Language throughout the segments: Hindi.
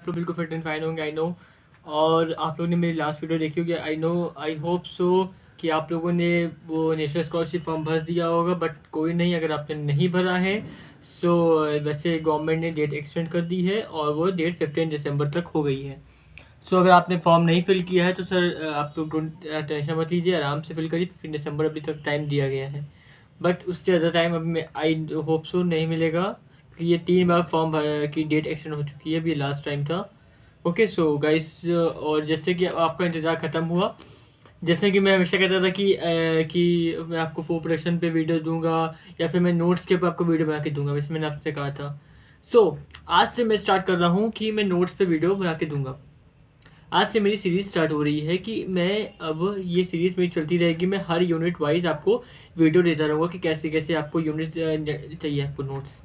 आप लोग बिल्कुल फिट एंड फाइन होंगे, आई नो। और आप लोगों ने मेरी लास्ट वीडियो देखी होगी, I know, I hope so कि आप लोगों ने वो नेशनल स्कॉलरशिप फॉर्म भर दिया होगा। बट कोई नहीं, अगर आपने नहीं भरा है सो वैसे गवर्नमेंट ने डेट एक्सटेंड कर दी है और वो डेट 15 दिसंबर तक हो गई है। सो अगर आपने फॉर्म नहीं फिल किया है तो सर आप लोग टेंशन मत लीजिए, आराम से फिल करिए। 15 दिसंबर अभी तक टाइम दिया गया है, बट उससे ज़्यादा टाइम अभी आई होप सो नहीं मिलेगा, क्योंकि ये 3 बार फॉर्म भर की डेट एक्सटेंड हो चुकी है, अभी लास्ट टाइम था। ओके सो गाइस, और जैसे कि आपका इंतज़ार ख़त्म हुआ, जैसे कि मैं हमेशा कहता था कि मैं आपको फूड प्रोडक्शन पे वीडियो दूंगा या फिर मैं नोट्स के ऊपर आपको वीडियो बना के दूंगा, वैसे मैंने आपसे कहा था। सो आज से मैं स्टार्ट कर रहा हूँ कि मैं नोट्स पे वीडियो बना के दूंगा। आज से मेरी सीरीज स्टार्ट हो रही है कि मैं अब ये सीरीज मेरी चलती रहेगी, मैं हर यूनिट वाइज आपको वीडियो देता रहूँगा कि कैसे कैसे आपको यूनिट चाहिए, आपको नोट्स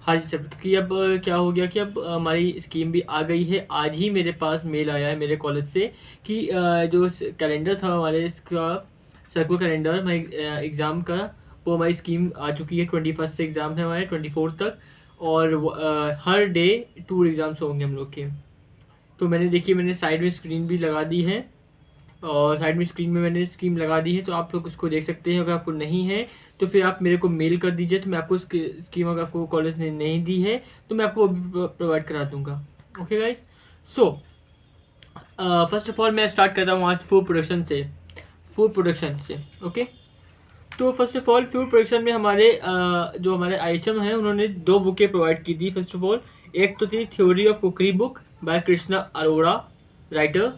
हर सब्जेक्ट की। अब क्या हो गया कि अब हमारी स्कीम भी आ गई है। आज ही मेरे पास मेल आया है मेरे कॉलेज से कि जो कैलेंडर था हमारे इसका सर्कुलर कैलेंडर हमारे एग्ज़ाम का, वो हमारी स्कीम आ चुकी है। 21 से एग्ज़ाम है हमारे 24 तक, और हर डे 2 एग्ज़ाम्स होंगे हम लोग के। तो मैंने देखिए, मैंने साइड में स्क्रीन भी लगा दी है, और साइड में स्क्रीन में मैंने स्कीम लगा दी है, तो आप लोग उसको देख सकते हैं। अगर आपको नहीं है तो फिर आप मेरे को मेल कर दीजिए, तो मैं आपको स्कीम, अगर आपको कॉलेज ने नहीं दी है तो मैं आपको प्रोवाइड करा दूंगा। Okay guys, so first of all मैं स्टार्ट करता हूँ आज फूड प्रोडक्शन से। ओके, तो first of all food production में हमारे जो हमारे IHM हैं उन्होंने 2 बुकें प्रोवाइड की थी। फर्स्ट ऑफ ऑल एक तो थी theory of cookery book by Krishna Arora writer,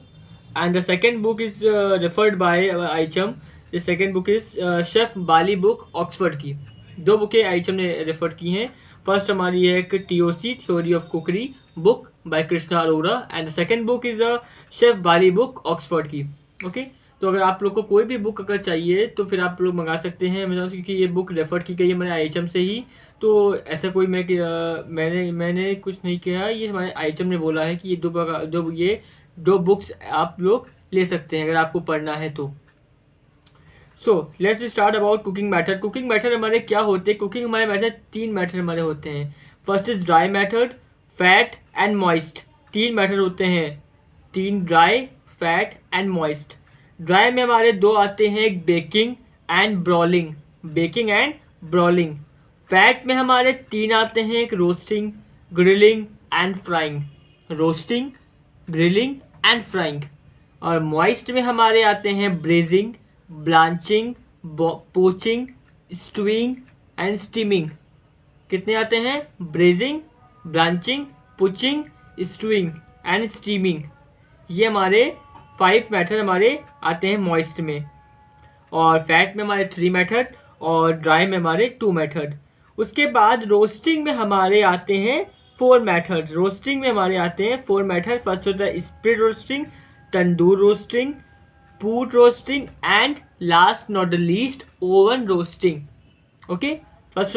and the second book is referred by IHM. The second book is chef Bali book Oxford की। 2 बुकें IHM ने रेफर की हैं। फर्स्ट हमारी है एक TOC theory of cookery book by Krishna Arora, and the second book is chef Bali book Oxford की। ओके, तो अगर आप लोग को कोई भी बुक अगर चाहिए तो फिर आप लोग मंगा सकते हैं अमेजोन से, क्योंकि ये बुक रेफर की गई है हमारे IHM से ही। तो ऐसा कोई मैंने कुछ नहीं किया, ये हमारे IHM ने बोला है कि ये दो बुक्स आप लोग ले सकते हैं अगर आपको पढ़ना है तो। So let's start about cooking method. Cooking method हमारे क्या होते हैं? कुकिंग हमारे मैथड 3 मैथड हमारे होते हैं। First is dry method, fat and moist. 3 method होते हैं, 3, dry, fat and moist. Dry में हमारे 2 आते हैं, एक बेकिंग एंड ब्रॉलिंग। फैट में हमारे 3 आते हैं, एक रोस्टिंग, ग्रिलिंग एंड फ्राइंग। और मॉइस्ट में हमारे आते हैं brazing, blanching, poaching, stewing and steaming. कितने आते हैं? Brazing, blanching, poaching, stewing and steaming. ये हमारे 5 मेथड हमारे आते हैं मॉइस्ट में। और फैट में हमारे 3 मेथड, और ड्राई में हमारे 2 मेथड। उसके बाद रोस्टिंग में हमारे आते हैं 4 मेथड। फर्स्ट होता है split roasting, tandoor roasting, put roasting and last not the least oven roasting. Okay, first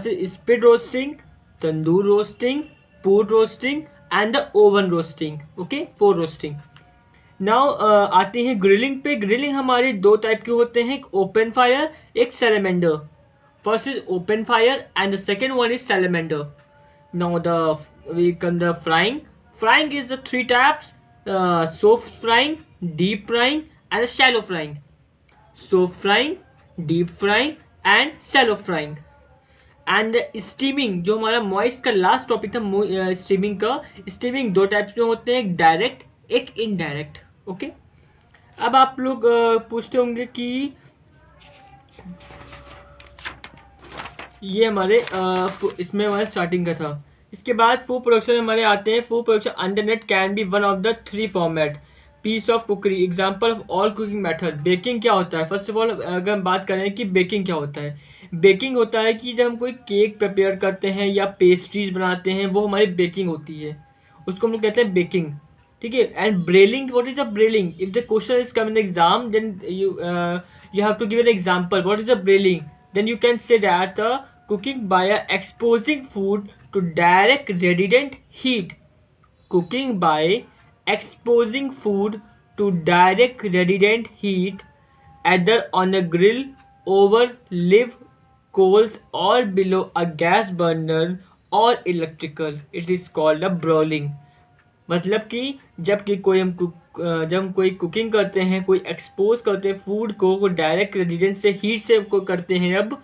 is split roasting, tandoor roasting, put roasting and the oven roasting. Okay, 4 roasting. Now आते हैं ग्रिलिंग पे। ग्रिलिंग हमारे 2 टाइप के होते हैं, एक ओपन फायर, एक salamander. First is open fire and the second one is salamander. Now we come the frying. Frying is the 3 types: soft frying, deep frying, and shallow frying. Soft frying, deep frying, and shallow frying. And steaming, जो हमारा मॉइस्ट का लास्ट टॉपिक था, स्टीमिंग का। स्टीमिंग 2 टाइप्स में होते हैं, एक डायरेक्ट, एक इनडायरेक्ट। ओके, अब आप लोग पूछते होंगे कि ये हमारे इसमें हमारे स्टार्टिंग का था। इसके बाद फूड प्रोडक्शन हमारे आते हैं। Food production under net can be one of the 3 format piece of cookery, example of all cooking method. Baking क्या होता है? फर्स्ट ऑफ ऑल अगर हम बात करें कि बेकिंग क्या होता है, बेकिंग होता है कि जब हम कोई केक प्रिपेयर करते हैं या पेस्ट्रीज बनाते हैं, वो हमारी बेकिंग होती है, उसको हम लोग कहते हैं बेकिंग। ठीक है, and broiling, what is a broiling? If the question is come in exam, then you have to give an example, what is a broiling? Then you can say that cooking by exposing food to direct radiant heat. Cooking by exposing food to direct radiant heat, either on a grill, over live coals, or below a gas burner or electrical. It is called a broiling. मतलब कि जब हम कोई कुकिंग करते हैं, कोई एक्सपोज करते हैं फूड को डायरेक्ट रेडिएंट से, हीट से को करते हैं अब,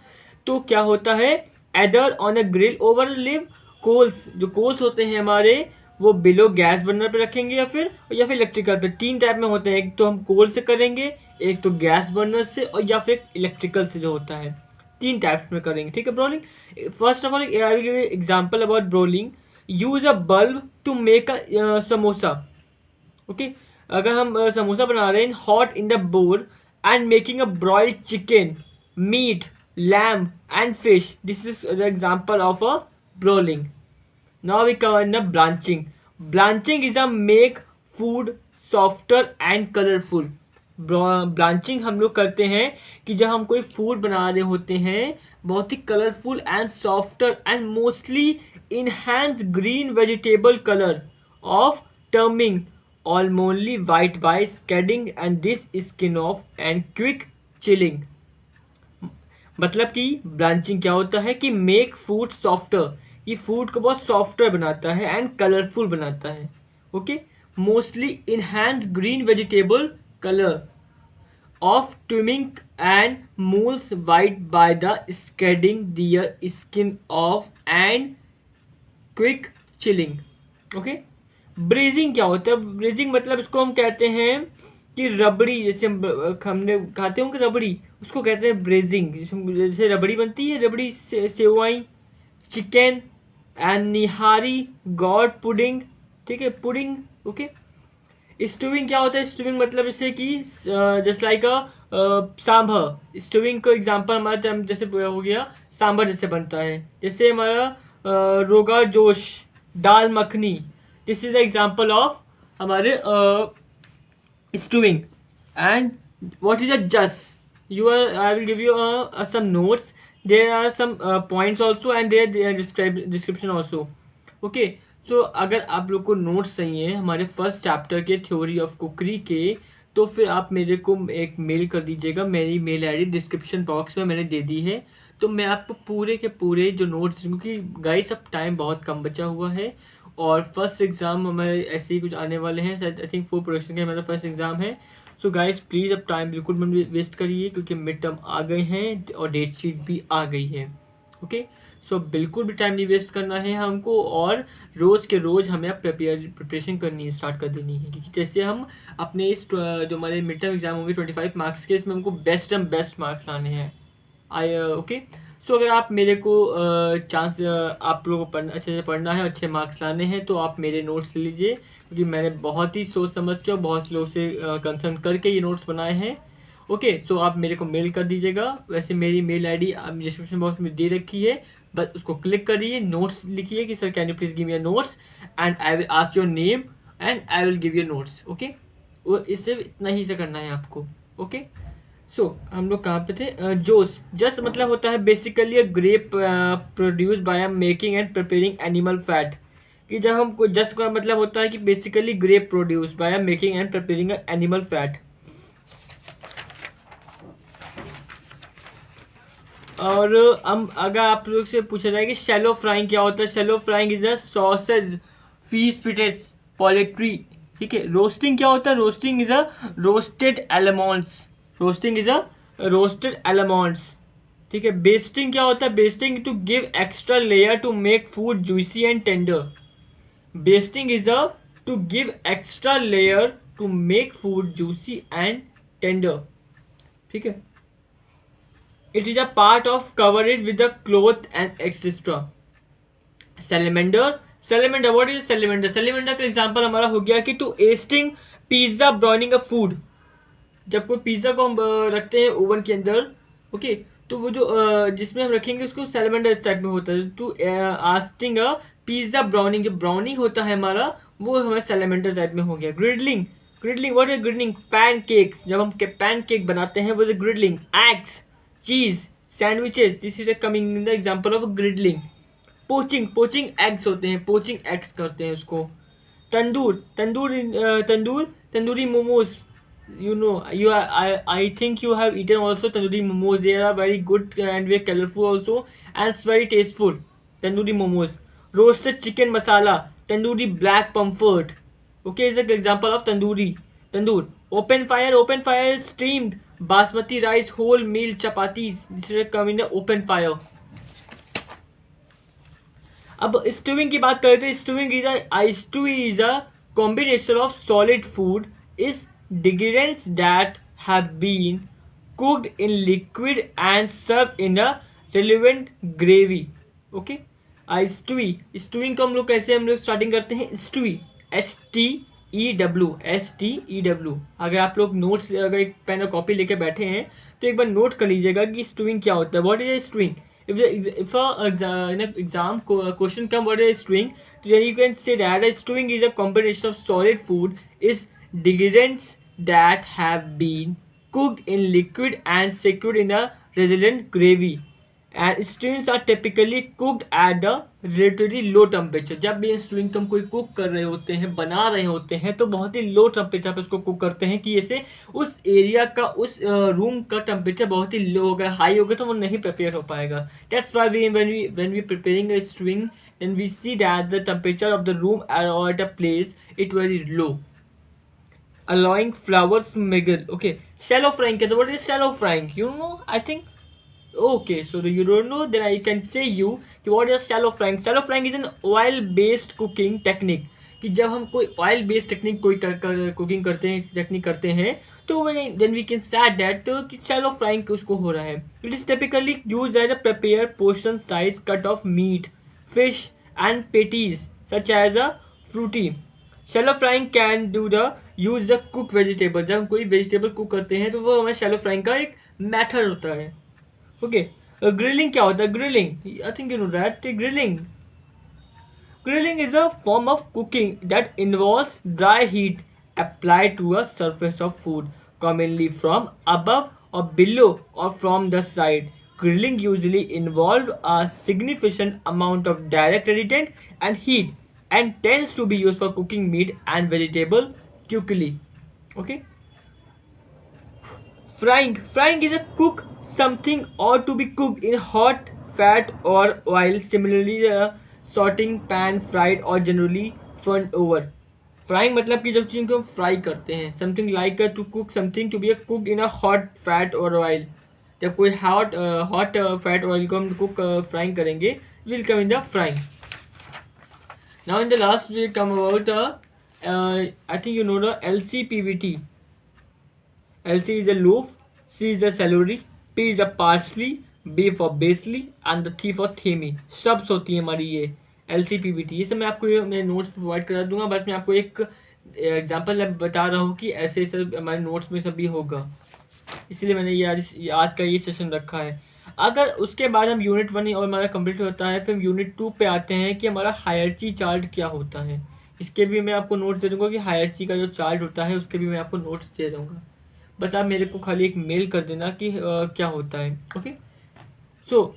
तो क्या होता है, either on a grill over live coals, जो कोल्स होते हैं हमारे वो बिलो गैस बर्नर पे रखेंगे या फिर इलेक्ट्रिकल पे। तीन टाइप में होते हैं, एक तो हम कोल से करेंगे, एक तो गैस बर्नर से, और या फिर इलेक्ट्रिकल से जो होता है। तीन टाइप्स में करेंगे, ठीक है। Broiling, first of all I will give example about broiling. Use a bulb to make a samosa, okay. अगर हम समोसा बना रहे हैं hot in the bore and making a broiled chicken, meat, lamb and fish, this is the example of a broiling. Now we cover the blanching. Blanching is a make food softer and colorful. Blanching हम लोग करते हैं कि जब हम कोई फूड बना रहे होते हैं, बहुत ही colourful and softer and mostly enhance green vegetable colour of turning ऑलमोनली white by scalding and this skin off and quick chilling. मतलब कि ब्रांचिंग क्या होता है कि मेक फूड सॉफ्टर, ये फूड को बहुत सॉफ्टर बनाता है एंड कलरफुल बनाता है, okay. Mostly enhance green vegetable colour of trimming and मूल्स white by the scalding their skin off and quick chilling, okay. Brazing क्या होता है, ब्रेजिंग मतलब इसको हम कहते हैं कि रबड़ी, जैसे हमने खाते होंगे रबड़ी, उसको कहते हैं ब्रेजिंग. जैसे रबड़ी बनती है, rabri sewai, chicken and nihari, god pudding, ठीक है, पुडिंग, ओके. स्टूविंग क्या होता है, स्टूविंग मतलब जैसे कि जस्ट लाइक अ सांभर. स्टूविंग को एग्जांपल हमारा जैसे हो गया सांभर जैसे बनता है, जैसे हमारा rogan josh, dal makhani, this is example of हमारे stewing. And what is a just, I will give you some notes. There are some points also and there description also, okay. So अगर आप लोग को नोट्स चाहिए हमारे फर्स्ट चैप्टर के थ्योरी ऑफ कुकरी के, तो फिर आप मेरे को एक मेल कर दीजिएगा. मेरी मेल आईडी डिस्क्रिप्शन बॉक्स में मैंने दे दी है. तो मैं आपको पूरे के पूरे जो नोट्स, क्योंकि गाइस अब टाइम बहुत कम बचा हुआ है और फर्स्ट एग्ज़ाम हमारे ऐसे ही कुछ आने वाले हैं. आई थिंक 4 प्रोडक्शन का हमारा फर्स्ट एग्ज़ाम है. सो गाइस प्लीज़ अब टाइम बिल्कुल मत वेस्ट करिए, क्योंकि मिड टर्म आ गए हैं और डेट शीट भी आ गई है, ओके. सो बिल्कुल भी टाइम नहीं वेस्ट करना है हमको, और रोज़ के रोज़ हमें अब प्रिपरेशन करनी स्टार्ट कर देनी है, क्योंकि जैसे हम अपने इस जो हमारे मिड टर्म एग्ज़ाम होंगे 25 मार्क्स के, इसमें हमको बेस्ट मार्क्स लाने हैं. ओके. सो अगर आप मेरे को चांस आप लोगों को अच्छे से पढ़ना है, अच्छे मार्क्स लाने हैं, तो आप मेरे नोट्स ले लीजिए, क्योंकि मैंने बहुत ही सोच समझ के और बहुत लोग से कंसल्ट करके ये नोट्स बनाए हैं, ओके. सो आप मेरे को मेल कर दीजिएगा. वैसे मेरी मेल आईडी डिस्क्रिप्शन बॉक्स में दे रखी है, बस उसको क्लिक करिए, नोट्स लिखिए कि sir can you please give me your notes and I will ask your name and I will give your notes, okay. वो इससे इतना ही से करना है आपको, ओके. सो हम लोग कहाँ पे थे, जोस. जस्ट मतलब होता है basically a grape produce by making and preparing animal fat, कि जब हमको जस्ट का मतलब होता है कि basically grape produce by making and preparing animal fat. और हम अगर आप लोग से पूछा जाए कि शैलो फ्राइंग क्या होता है, shallow frying is a sausage fish fillets poultry, ठीक है. रोस्टिंग क्या होता है, roasting is a roasted almonds, roasting is a roasted almonds, ठीक है. बेस्टिंग क्या होता है, basting to give extra layer to make food juicy and tender. Basting is a to give extra layer to make food juicy and tender, ठीक है. It is a part of cover it with the cloth and etc. Salamander, salamander, what is salamander? Salamander का एग्जाम्पल हमारा हो गया कि toasting pizza browning a food. जब कोई पिज्जा को हम रखते हैं ओवन के अंदर, ओके, तो वो जो जिसमें हम रखेंगे उसको सैलमेंडर टाइप में होता है. टू आस्टिंग अ पिज्जा ब्राउनिंग, जो ब्राउनिंग होता है हमारा वो हमारे सैलमेंडर टाइप में हो गया. Griddling, griddling what is griddling, pancakes, जब हम पैन केक बनाते हैं वो is griddling. Eggs, cheese, sandwiches, this is a coming in the example of gridling. Poaching, poaching eggs होते हैं, पोचिंग एग्स करते हैं उसको. तंदूर, tandoori momos, you know, I think you have eaten also tandoori momos. They are very good and very colorful also and it's very tasteful. Tandoori momos. Roasted chicken masala, tandoori black comfort, Okay, is an example of tandoor. Open fire steamed basmati rice, whole meal chapatis. This is come in the open fire. अब स्टूविंग की बात करते हैं. Stew is a combination of solid food is ingredients that have been cooked in liquid and serve in a relevant gravy. Okay, stewing को हम लोग स्टार्टिंग करते हैं. स्टूई STEW. अगर आप लोग नोट्स, अगर एक पेन और कॉपी लेके बैठे हैं तो एक बार नोट कर लीजिएगा कि स्टूइंग क्या होता है. What is stewing? If in an exam question come what is stewing, then you can say that a stewing is a combination of solid food is ingredients that have been cooked in liquid and secured in a resilient gravy. And stewings are typically cooked at a relatively low temperature. जब भी स्टूइंग को हम कोई कुक कर रहे होते हैं, बना रहे होते हैं, तो बहुत ही लो टेम्परेचर पे उसको कुक करते हैं कि ऐसे उस एरिया का, उस रूम का टेम्परेचर बहुत ही लो होगा. हाई होगा तो वो नहीं प्रिपेयर हो पाएगा. That's why when we preparing a stewing, then we see that the temperature of the room or at a place it very low, allowing flowers to mingle. Okay, shallow frying. What is shallow frying? You know, I think. Okay, so you don't know, then I can say you what is shallow frying. Shallow frying is an oil based cooking technique. कि जब हम कोई ऑयल बेस्ड टेक्निक कोई कुकिंग करते हैं, टेक्निक करते हैं, तो then we can say that कि शैलो फ्राइंग उसको हो रहा है. It is typically used as a prepare portion size cut of meat, fish and patties such as a fruity. Shallow frying can do the use the cook vegetable. जब हम कोई वेजिटेबल कुक करते हैं तो वो हमारे शैलो फ्राइंग का एक मेथड होता है. ओके, ग्रिलिंग क्या होता है? Grilling, I think you know that. Grilling is a form of cooking that involves dry heat applied to a surface of food, commonly from above or below or from the side. Grilling usually involves a significant amount of direct irritant and heat and tends to be used for cooking meat and vegetable quickly. Okay. Frying is a cook something or to be cooked in hot fat or oil. Similarly, sauteing pan, fried और जनरली फर्न ओवर. फ्राइंग मतलब कि जब चीज़ को फ्राई करते हैं. Something like to cook something to be cooked in a hot fat और ऑयल. जब कोई हॉट फैट ऑयल को हम कुक फ्राइंग करेंगे, will come in the frying. Now in the last will come about I think you know the LCPVT. LC is a loaf, C is a celery, P is a parsley, B for basely and the T for themi. शब्द होती है हमारी ये LCPVT. ये सब मैं आपको मेरे नोट्स प्रोवाइड करा दूंगा. बस मैं आपको एक एग्जांपल बता रहा हूँ कि ऐसे सब हमारे नोट्स में सब भी होगा, इसलिए मैंने ये आज का ये सेशन रखा है. अगर उसके बाद हम यूनिट 1 और हमारा कंप्लीट होता है, फिर हम यूनिट 2 पे आते हैं कि हमारा हायरार्ची चार्ट क्या होता है. इसके भी मैं आपको नोट्स दे दूँगा कि हायरार्ची का जो चार्ट होता है उसके भी मैं आपको नोट्स दे दूँगा. बस आप मेरे को खाली एक मेल कर देना कि क्या होता है. ओके, सो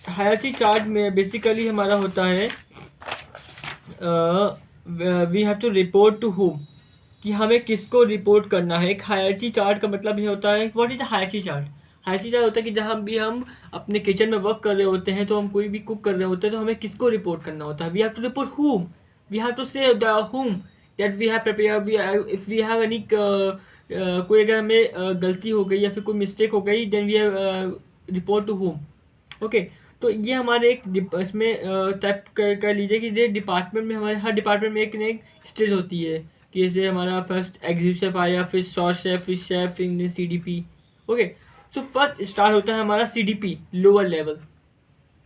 हायरार्ची चार्ट में बेसिकली हमारा होता है we have to report to whom, कि हमें किसको रिपोर्ट करना है. एक हायरार्ची चार्ट का मतलब ये होता है, what is the hierarchy chart? Hierarchy chart होता है कि जहाँ भी हम अपने किचन में वर्क कर रहे होते हैं, तो हम कोई भी कुक कर रहे होते हैं, तो हमें किसको रिपोर्ट करना होता है. We have to report home, we have to say the home that we have prepare. If we have any कोई अगर हमें गलती हो गई या फिर कोई मिस्टेक हो गई, then we have report to whom. Okay, तो ये हमारे एक इसमें टाइप कर लीजिए कि ये डिपार्टमेंट में, हमारे हर डिपार्टमेंट में एक न एक स्टेज होती है. कि जैसे हमारा फर्स्ट एग्जीक्यूटिव शेफ आया, फिर शॉर्ट शेफ, फिर शेफ, फिर CDP. Okay, so first start होता है हमारा CDP लोअर लेवल.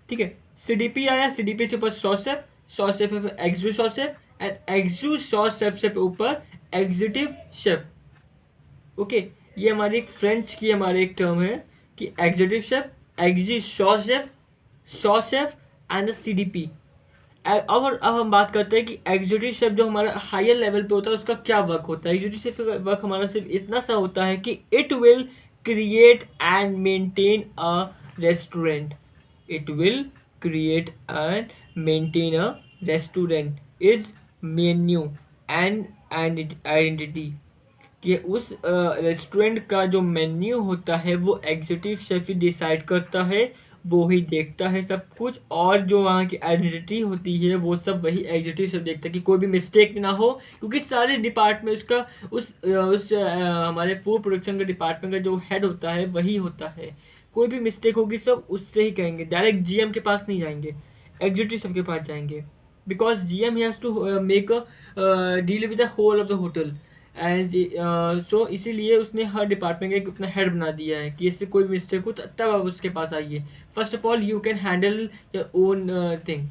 ठीक है, CDP आया, CDP से ऊपर शॉर्ट शेफ, शॉर्ट शेफ है executive short chef, and executive short chef से ऊपर एग्जीक्यूटिव शेफ. ओके, ये हमारी एक फ्रेंच की हमारी एक टर्म है कि executive chef, executive short chef and CDP. और अब हम बात करते हैं कि एग्जीक्यूटिव शेफ जो हमारा हायर लेवल पे होता है उसका क्या वर्क होता है. एग्जीक्यूटिव शेफ का वर्क हमारा सिर्फ इतना सा होता है कि it will create and maintain a restaurant. It will create and maintain a restaurant is menu and identity. कि उस रेस्टोरेंट का जो मेन्यू होता है वो एग्जीक्यूटिव शेफ ही डिसाइड करता है. वो ही देखता है सब कुछ, और जो वहाँ की आइडेंटिटी होती है वो सब वही एग्जीक्यूटिव सब देखता है कि कोई भी मिस्टेक ना हो, क्योंकि सारे डिपार्टमेंट उसका उस हमारे फूड प्रोडक्शन के डिपार्टमेंट का जो हेड होता है वही होता है। कोई भी मिस्टेक होगी सब उससे ही कहेंगे, डायरेक्ट जीएम के पास नहीं जाएंगे, एग्जीक्यूटिव सबके पास जाएंगे, because GM has to make a deal with the whole of the hotel and so इसीलिए उसने हर डिपार्टमेंट का एक अपना हेड बना दिया है कि इससे कोई भी मिस्टेक हो तब आप उसके पास आइए। First of all you can handle your own thing.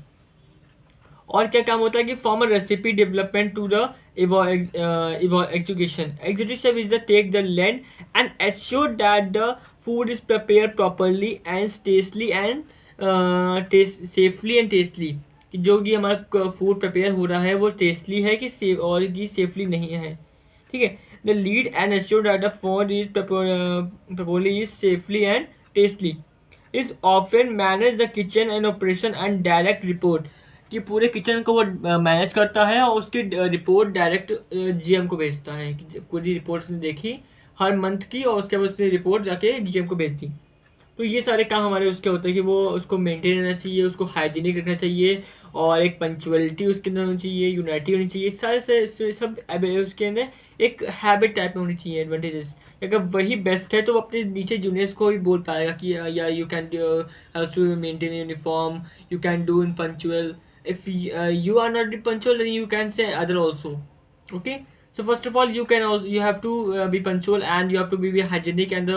और क्या काम होता है कि former recipe development to the education executive is the take the land and assure that the food is prepare properly and tastily and safely and tastily, कि जो कि हमारा फूड प्रिपेयर हो रहा है वो टेस्टली है कि सेफ और कि सेफली नहीं है। ठीक है, the lead and assure that the food is properly is safely and tastily is often manage the kitchen and operation and direct report, कि पूरे किचन को वो मैनेज करता है और उसकी रिपोर्ट डायरेक्ट जीएम को भेजता है कि पूरी रिपोर्ट उसने देखी हर मंथ की और उसके बाद उसने रिपोर्ट जाके जीएम को भेज दी। तो ये सारे काम हमारे उसके होते हैं कि वो उसको मेंटेन रहना चाहिए, उसको हाइजीनिक रखना चाहिए, और एक पंचुअलिटी उसके अंदर होनी चाहिए, यूनिटी होनी चाहिए, सारे से सब उसके अंदर एक हैबिट टाइप में होनी चाहिए एडवांटेजेस। अगर वही बेस्ट है तो वो अपने नीचे जूनियर्स को भी बोल पाएगा कि या you can to maintain uniform, you can do in punctual, if you are not punctual then you can say other also. Okay, so first of all you have to be punctual and you have to be hygienic and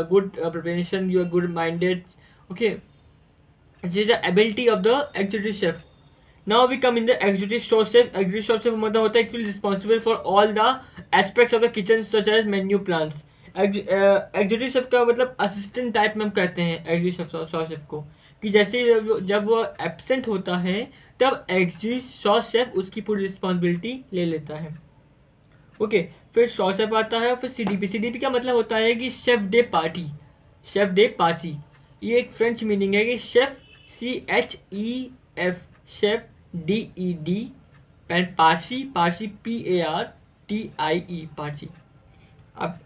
good preparation, you are good minded. Okay, this is the ability of the executive chef. Now we come in the executive chef. Executive chef मतलब होता है actually responsible for all the aspects of the kitchen such as menu plans. Executive chef का मतलब असिस्टेंट टाइप में हम कहते हैं एग्जीक्यूटिव शेफ को, कि जैसे जब वो एब्सेंट होता है तब एग्जीक्यूटिव शेफ उसकी पूरी रिस्पॉन्सिबिलिटी ले लेता है। ओके, फिर शॉ शेफ आता है, फिर सीडीपी। सीडीपी का मतलब होता है कि chef day party, chef day party. ये एक फ्रेंच मीनिंग है कि chef CHEF, chef DED, Parsi, Parsi PARTIE, party. अब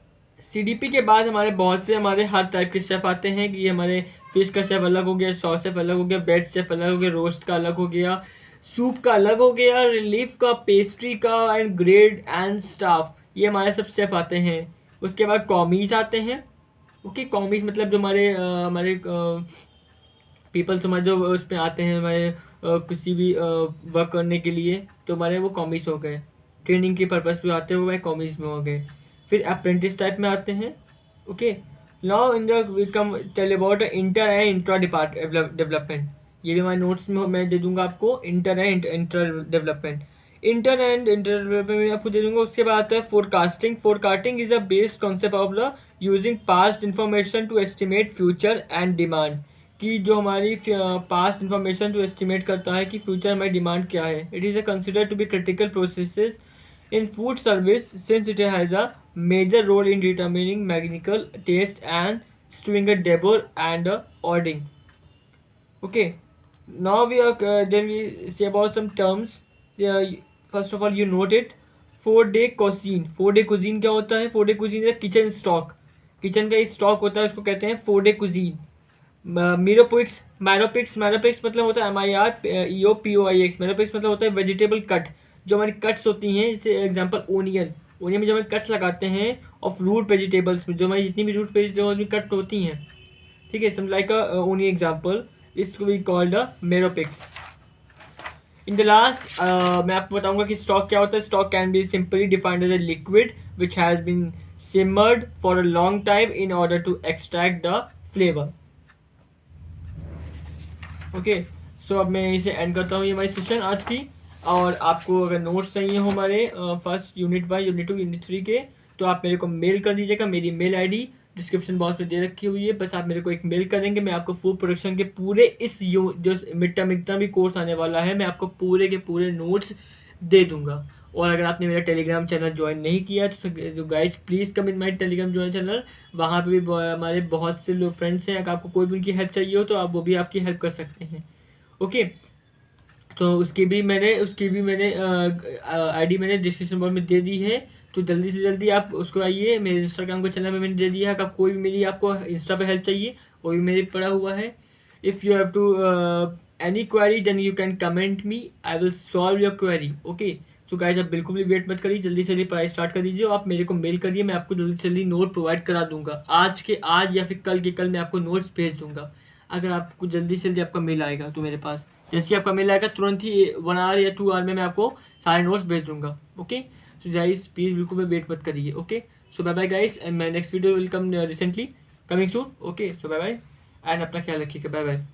सीडीपी के बाद हमारे बहुत से हमारे हर टाइप के शेफ आते हैं, कि ये हमारे फिश का शेफ अलग हो गया, सॉ शेफ अलग हो गया, वेज शेफ अलग हो गया, रोस्ट का अलग हो गया, सूप का अलग हो गया, रिलीफ का, पेस्ट्री का, एंड ग्रेड एंड स्टाफ, ये हमारे सब शेफ आते हैं। उसके बाद कॉमीज आते हैं। ओके, कॉमीज मतलब जो हमारे पीपल्स हमारे जो उसमें आते हैं हमारे किसी भी वर्क करने के लिए, तो हमारे वो कॉमीज हो गए, ट्रेनिंग के पर्पज़ पे आते हुए कॉमीज में हो गए। फिर अप्रेंटिस टाइप में आते हैं। Okay, now in the we come tell about inter and intra development. ये भी हमारे नोट्स में मैं दे दूंगा आपको, inter and inter development. Inter and inter development में आपको दे दूंगा। उसके बाद आता है forecasting. Forecasting is a based concept of the using past information to estimate future and demand, कि जो हमारी पास्ट इंफॉर्मेशन जो एस्टिमेट करता है कि फ्यूचर हमारी डिमांड क्या है। It is a consider to be critical processes in food service since it has a major role in determining mechanical taste and stewing a devil and ordering. Okay, now we are then we say about some terms. First of all you note it, 4-day cuisine। 4-day cuisine क्या होता है? 4-day cuisine है किचन स्टॉक, किचन का स्टॉक होता है, उसको कहते हैं 4-day cuisine। मीरोपिक्स, मैरोपिक्स मतलब होता है MIREOPOIX। मैरोपिक्स मतलब होता है वेजिटेबल कट, जो हमारी कट्स होती हैं, जैसे एग्जांपल ओनियन में जब हम कट्स लगाते हैं, और फ्रूट वेजिटेबल्स में जो हमारी जितनी भी फ्रूट वेजिटेबल्स में कट होती हैं, ठीक है, सम लाइक ओनियन एग्जांपल, इसको we called a mirepoix. In the last मैं आपको बताऊंगा कि स्टॉक क्या होता है। Stock can be simply defined as a liquid which has been simmered for a long time in order to extract the flavour. Okay, so अब मैं इसे एंड करता हूँ ये हमारी सेशन आज की। और आपको अगर नोट्स चाहिए हो हमारे फर्स्ट यूनिट 1, यूनिट 2, यूनिट 3 के, तो आप मेरे को मेल कर दीजिएगा। मेरी मेल आईडी डिस्क्रिप्शन बॉक्स में दे रखी हुई है, बस आप मेरे को एक मेल करेंगे, मैं आपको फूड प्रोडक्शन के पूरे इस जो मिड टर्म एग्जाम भी कोर्स आने वाला है, मैं आपको पूरे के पूरे नोट्स दे दूंगा। और अगर आपने मेरा टेलीग्राम चैनल ज्वाइन नहीं किया तो guys please come in my Telegram join channel. वहाँ पे भी हमारे बहुत से लोग फ्रेंड्स हैं, अगर आपको कोई भी उनकी हेल्प चाहिए हो तो आप वो भी आपकी हेल्प कर सकते हैं। ओके, तो उसकी भी मैंने आईडी मैंने डिस्क्रिप्शन बॉक्स में दे दी है, तो जल्दी से जल्दी आप उसको आइए। मेरे इंस्टाग्राम के चैनल में मैंने दे दिया है, अगर कोई भी मेरी आपको इंस्टा पे हेल्प चाहिए वो भी मेरे पड़ा हुआ है। If you have to any query then you can comment me, I will solve your query. Okay, so guys आप बिल्कुल भी वेट मत करिए, जल्दी से जल्दी पढ़ाई स्टार्ट कर दीजिए। आप मेरे को मेल करिए, मैं आपको जल्दी से जल्दी नोट प्रोवाइड करा दूंगा। आज के आज या फिर कल के कल मैं आपको नोट्स भेज दूंगा। अगर आपको जल्दी से जल्दी आपका मेल आएगा तो मेरे पास, जैसे आपका मेल आएगा तुरंत ही 1 आवर या 2 आवर में मैं आपको सारे नोट्स भेज दूंगा। ओके, सो गाइस प्लीज़ बिल्कुल भी वेट मत करिए। Okay, so bye bye guys, and my next video will come recently coming soon. Okay, so bye bye and अपना ख्याल रखिएगा। Bye bye.